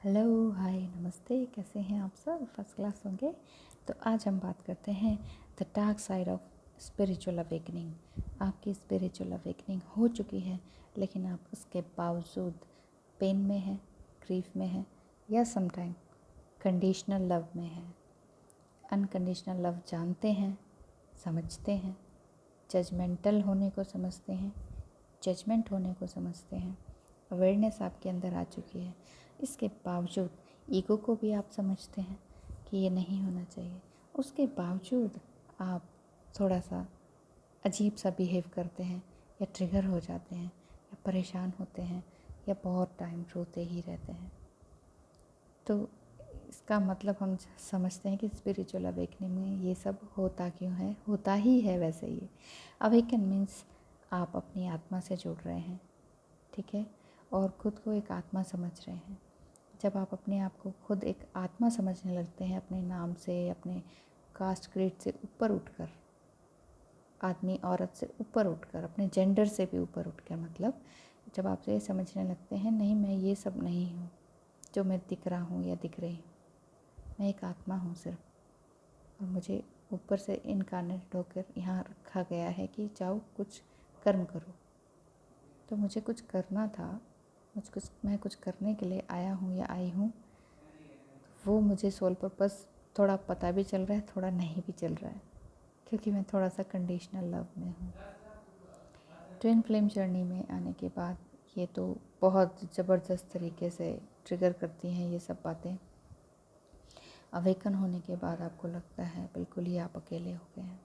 Hello, हाय, नमस्ते। कैसे हैं आप सब? फर्स्ट क्लास होंगे। तो आज हम बात करते हैं the dark side of spiritual awakening. आपकी स्पिरिचुअल अवेकनिंग हो चुकी है, लेकिन आप उसके बावजूद पेन में हैं, ग्रीफ में हैं, या समटाइम कंडीशनल लव में हैं। अनकंडीशनल लव जानते हैं, समझते हैं, जजमेंटल होने को समझते हैं, जजमेंट होने को समझते हैं। अवेयरनेस आपके अंदर आ चुकी है। इसके बावजूद ईगो को भी आप समझते हैं कि ये नहीं होना चाहिए। उसके बावजूद आप थोड़ा सा अजीब सा बिहेव करते हैं, या ट्रिगर हो जाते हैं, या परेशान होते हैं, या बहुत टाइम रोते ही रहते हैं। तो इसका मतलब हम समझते हैं कि स्पिरिचुअल अवेकनिंग में ये सब होता क्यों है, होता ही है। वैसे ये अवेकन मीन्स आप अपनी आत्मा से जुड़ रहे हैं, ठीक है, और खुद को एक आत्मा समझ रहे हैं। जब आप अपने आप को खुद एक आत्मा समझने लगते हैं, अपने नाम से, अपने कास्ट क्रीड से ऊपर उठकर, आदमी औरत से ऊपर उठकर, अपने जेंडर से भी ऊपर उठकर, मतलब जब आप ये समझने लगते हैं, नहीं मैं ये सब नहीं हूँ जो मैं दिख रहा हूँ या दिख रही हूँ, मैं एक आत्मा हूँ सिर्फ, और मुझे ऊपर से इनकार्नेट होकर यहाँ रखा गया है कि जाओ कुछ कर्म करो। तो मुझे कुछ करना था, मैं कुछ करने के लिए आया हूँ या आई हूँ। वो मुझे सोल पर्पस थोड़ा पता भी चल रहा है, थोड़ा नहीं भी चल रहा है, क्योंकि मैं थोड़ा सा कंडीशनल लव में हूँ। ट्विन फ्लेम जर्नी में आने के बाद ये तो बहुत ज़बरदस्त तरीके से ट्रिगर करती हैं ये सब बातें। अवेकन होने के बाद आपको लगता है बिल्कुल ही आप अकेले हो गए हैं,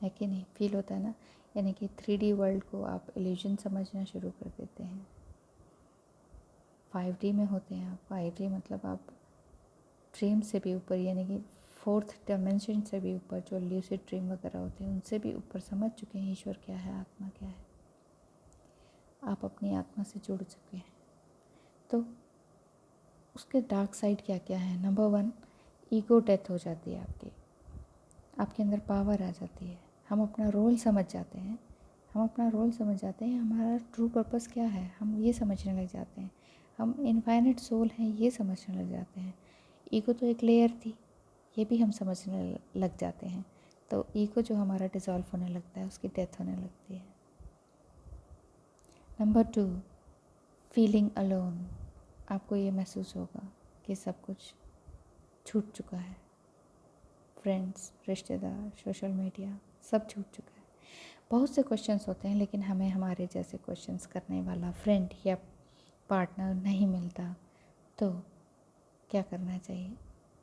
है कि नहीं? फील होता है ना, यानी कि 3D वर्ल्ड को आप इल्यूजन समझना शुरू कर देते हैं। 5D में होते हैं आप। 5D मतलब आप ड्रीम से भी ऊपर, यानी कि 4th डायमेंशन से भी ऊपर, जो ल्यूसिड ड्रीम वगैरह होते हैं उनसे भी ऊपर समझ चुके हैं ईश्वर क्या है, आत्मा क्या है। आप अपनी आत्मा से जुड़ चुके हैं। तो उसके डार्क साइड क्या क्या है? नंबर 1, ईगो डेथ हो जाती है आपके अंदर पावर आ जाती है। हम अपना रोल समझ जाते हैं, हमारा ट्रू पर्पस क्या है, हम ये समझने लग जाते हैं। हम इनफाइनाइट सोल हैं, ये समझने लग जाते हैं। ईगो तो एक लेयर थी, ये भी हम समझने लग जाते हैं। तो ईगो जो हमारा डिज़ोल्व होने लगता है, उसकी डेथ होने लगती है। Number 2, feeling alone. आपको ये महसूस होगा कि सब कुछ छूट चुका है। फ्रेंड्स, रिश्तेदार, सोशल मीडिया, सब छूट चुका है। बहुत से क्वेश्चंस होते हैं, लेकिन हमें हमारे जैसे क्वेश्चंस करने वाला फ्रेंड या पार्टनर नहीं मिलता। तो क्या करना चाहिए?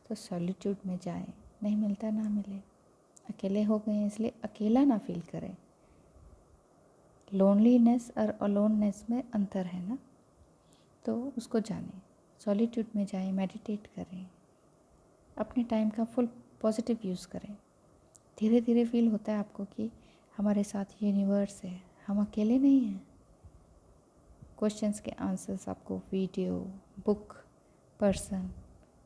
तो सॉलिट्यूड में जाएं। नहीं मिलता ना मिले, अकेले हो गए हैं इसलिए अकेला ना फील करें। लोनलीनेस और अलोननेस में अंतर है ना, तो उसको जानें। सॉलिट्यूड में जाएं, मेडिटेट करें, अपने टाइम का फुल पॉजिटिव यूज़ करें। धीरे धीरे फील होता है आपको कि हमारे साथ यूनिवर्स है, हम अकेले नहीं हैं। क्वेश्चंस के आंसर्स आपको वीडियो, बुक, पर्सन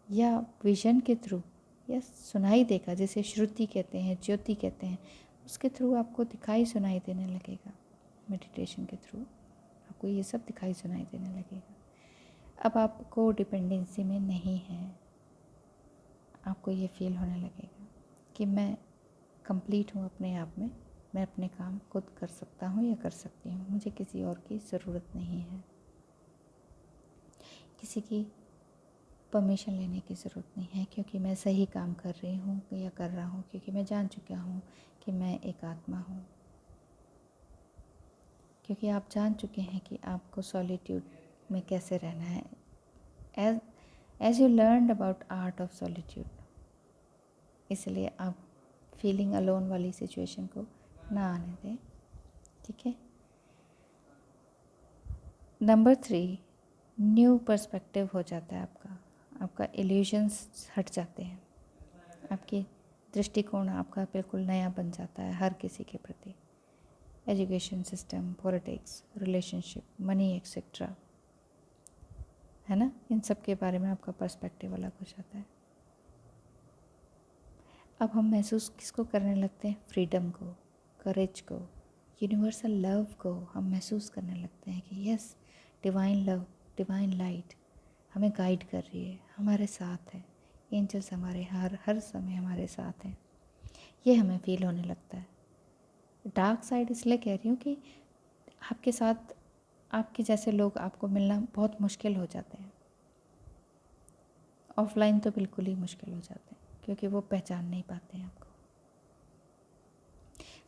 या विजन के थ्रू या सुनाई देगा, जिसे श्रुति कहते हैं, ज्योति कहते हैं, उसके थ्रू आपको दिखाई सुनाई देने लगेगा। मेडिटेशन के थ्रू आपको ये सब दिखाई सुनाई देने लगेगा। अब आपको डिपेंडेंसी में नहीं है, आपको ये फील होने लगेगा कि मैं कंप्लीट हूँ अपने आप में, मैं अपने काम खुद कर सकता हूँ या कर सकती हूँ, मुझे किसी और की ज़रूरत नहीं है, किसी की परमिशन लेने की ज़रूरत नहीं है, क्योंकि मैं सही काम कर रही हूँ या कर रहा हूँ, क्योंकि मैं जान चुका हूँ कि मैं एक आत्मा हूँ। क्योंकि आप जान चुके हैं कि आपको सॉलिट्यूड में कैसे रहना है, as you learned about art of solitude. इसलिए आप फीलिंग अलोन वाली सिचुएशन को ना आने दें, ठीक है। नंबर 3, न्यू पर्सपेक्टिव हो जाता है आपका इल्यूजन्स हट जाते हैं, आपकी दृष्टिकोण आपका बिल्कुल नया बन जाता है हर किसी के प्रति। Education system, politics, relationship, money etcetera, है ना, इन सब के बारे में आपका पर्सपेक्टिव अलग हो जाता है। अब हम महसूस किसको करने लगते हैं? फ्रीडम को, करेज को, यूनिवर्सल लव को हम महसूस करने लगते हैं कि yes, divine love, divine light हमें गाइड कर रही है, हमारे साथ है। एंजल्स हमारे हर समय हमारे साथ हैं, ये हमें फील होने लगता है। डार्क साइड इसलिए कह रही हूँ कि आपके साथ आपके जैसे लोग आपको मिलना बहुत मुश्किल हो जाते हैं। ऑफलाइन तो बिल्कुल ही मुश्किल हो जाते हैं, क्योंकि वो पहचान नहीं पाते हैं आपको।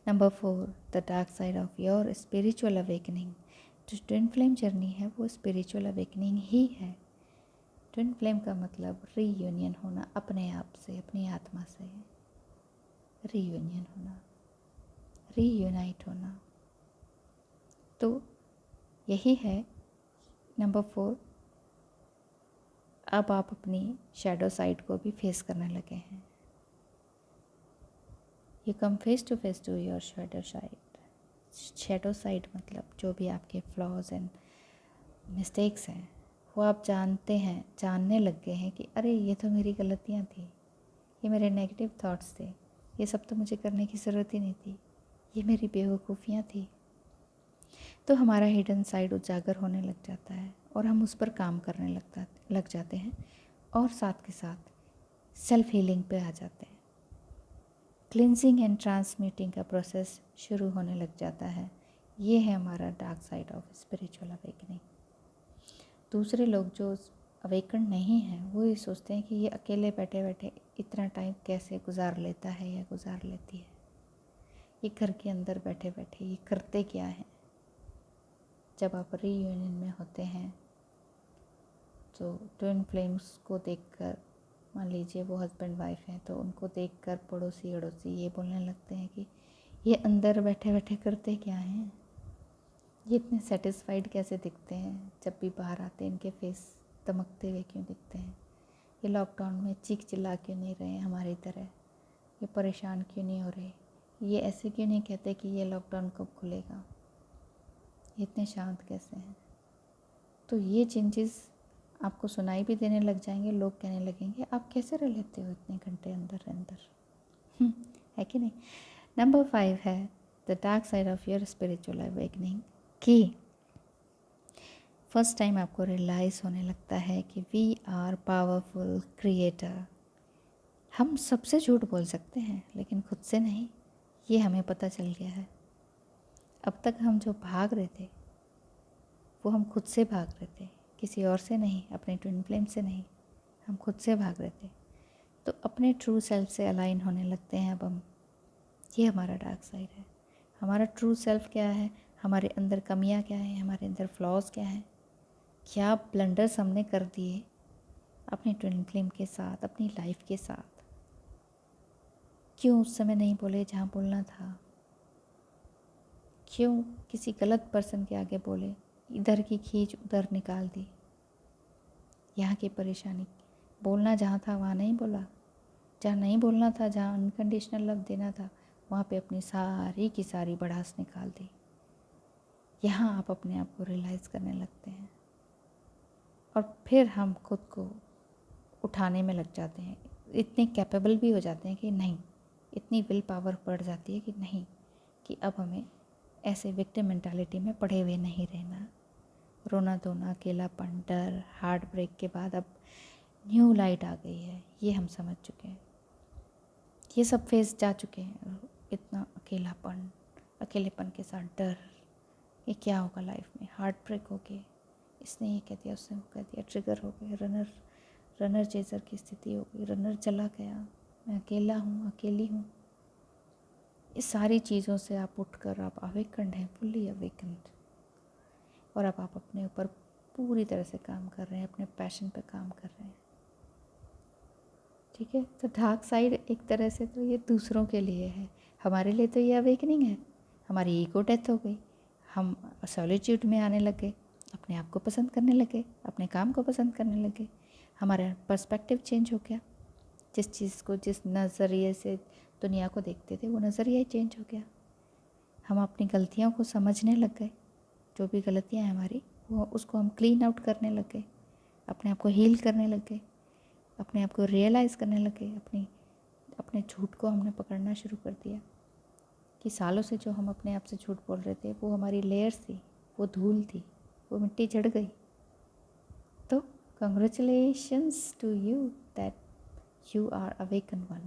Number 4, the dark side of your spiritual awakening. जो ट्विन फ्लेम जर्नी है वो स्पिरिचुअल अवेकनिंग ही है। ट्विन फ्लेम का मतलब रीयूनियन होना अपने आप से, अपनी आत्मा से, रीयूनियन होना, रीयूनाइट होना। तो यही है नंबर 4। अब आप अपनी शैडो साइड को भी फेस करने लगे हैं। You come face to your shadow side. Shadow side मतलब जो भी आपके फ्लॉज एंड मिस्टेक्स हैं वो आप जानते हैं, जानने लग गए हैं कि अरे ये तो मेरी गलतियाँ थी, ये मेरे नेगेटिव थॉट्स थे, ये सब तो मुझे करने की ज़रूरत ही नहीं थी, ये मेरी बेवकूफ़ियाँ थी। तो हमारा हिडन साइड उजागर होने लग जाता है और हम उस पर काम करने लग जाते हैं, और साथ के साथ सेल्फ हीलिंग पे आ जाते हैं। क्लिनजिंग एंड ट्रांसम्यूटिंग का प्रोसेस शुरू होने लग जाता है। ये है हमारा dark side of spiritual awakening. दूसरे लोग जो अवेकन नहीं हैं वो ये सोचते हैं कि ये अकेले बैठे बैठे इतना टाइम कैसे गुजार लेता है या गुजार लेती है, ये घर के अंदर बैठे बैठे ये करते क्या हैं। जब आप रीयूनियन में होते हैं तो ट्विन फ्लेम्स को देखकर, मान लीजिए वो हस्बैंड वाइफ हैं, तो उनको देखकर पड़ोसी अड़ोसी ये बोलने लगते हैं कि ये अंदर बैठे बैठे करते क्या हैं, ये इतने सेटिस्फाइड कैसे दिखते हैं, जब भी बाहर आते हैं इनके फेस दमकते हुए क्यों दिखते हैं, ये लॉकडाउन में चीख चिल्ला क्यों नहीं रहे हमारी तरह, ये परेशान क्यों नहीं हो रहे, ये ऐसे क्यों नहीं कहते कि ये लॉकडाउन कब खुलेगा, ये इतने शांत कैसे हैं। तो ये चेंजेस आपको सुनाई भी देने लग जाएंगे, लोग कहने लगेंगे आप कैसे रह लेते हो इतने घंटे अंदर अंदर, है कि नहीं। नंबर 5 है the dark side of your spiritual awakening, कि फर्स्ट टाइम आपको रियलाइज़ होने लगता है कि वी आर पावरफुल क्रिएटर। हम सबसे झूठ बोल सकते हैं लेकिन खुद से नहीं, ये हमें पता चल गया है। अब तक हम जो भाग रहे थे वो हम खुद से भाग रहे थे, किसी और से नहीं, अपने ट्विन फ्लेम से नहीं, हम खुद से भाग रहे थे। तो अपने ट्रू सेल्फ से अलाइन होने लगते हैं अब हम। ये हमारा डार्क साइड है। हमारा ट्रू सेल्फ क्या है, हमारे अंदर कमियां क्या हैं, हमारे अंदर फ्लॉज क्या हैं, क्या ब्लंडर्स हमने कर दिए अपनी ट्विन फ्लेम के साथ, अपनी लाइफ के साथ, क्यों उस समय नहीं बोले जहाँ बोलना था, क्यों किसी गलत पर्सन के आगे बोले, इधर की खींच उधर निकाल दी, यहाँ की परेशानी, बोलना जहाँ था वहाँ नहीं बोला, जहाँ नहीं बोलना था, जहाँ अनकंडीशनल लव देना था वहाँ पे अपनी सारी की सारी भड़ास निकाल दी। यहाँ आप अपने आप को रियलाइज़ करने लगते हैं और फिर हम खुद को उठाने में लग जाते हैं, इतने कैपेबल भी हो जाते हैं कि नहीं, इतनी विल पावर बढ़ जाती है कि नहीं, कि अब हमें ऐसे विक्टिम मेंटालिटी में पड़े हुए नहीं रहना। रोना धोना, अकेलापन, डर, हार्ट ब्रेक के बाद अब न्यू लाइट आ गई है, ये हम समझ चुके हैं, ये सब फेस जा चुके हैं। इतना अकेलेपन के साथ डर, ये क्या होगा लाइफ में, हार्ट ब्रेक हो गए, इसने ये कह दिया, उसने वो कह दिया, ट्रिगर हो गए, रनर चेजर की स्थिति हो गई, रनर चला गया, मैं अकेला हूँ, अकेली हूँ। इस सारी चीज़ों से आप उठकर आप अवेकन्ड हैं, फुल्ली अवेकन्ड, और अब आप अपने ऊपर पूरी तरह से काम कर रहे हैं, अपने पैशन पे काम कर रहे हैं। ठीक है, तो डार्क साइड एक तरह से तो ये दूसरों के लिए है, हमारे लिए तो ये अवेकनिंग है। हमारी ईगो डेथ हो गई, हम सॉलिट्यूड में आने लगे, अपने आप को पसंद करने लगे, अपने काम को पसंद करने लगे, हमारा पर्सपेक्टिव चेंज हो गया, जिस चीज़ को जिस नज़रिए से दुनिया को देखते थे वो नज़रिया ही चेंज हो गया। हम अपनी गलतियों को समझने लग गए, जो भी गलतियाँ हैं हमारी वो उसको हम क्लीन आउट करने लग गए, अपने आप को हील करने लग गए, अपने आप को रियलाइज़ करने लगे, अपने झूठ को हमने पकड़ना शुरू कर दिया कि सालों से जो हम अपने आप से झूठ बोल रहे थे वो हमारी लेयर्स थी, वो धूल थी, वो मिट्टी चढ़ गई। तो Congratulations to you that you are awakened one.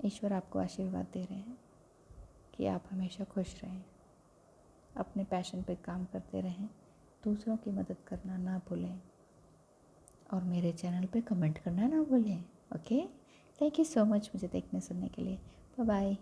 ईश्वर आपको आशीर्वाद दे रहे हैं कि आप हमेशा खुश रहें, अपने पैशन पे काम करते रहें, दूसरों की मदद करना ना भूलें और मेरे चैनल पे कमेंट करना ना भूलें. Okay, thank you so much मुझे देखने सुनने के लिए. Bye bye.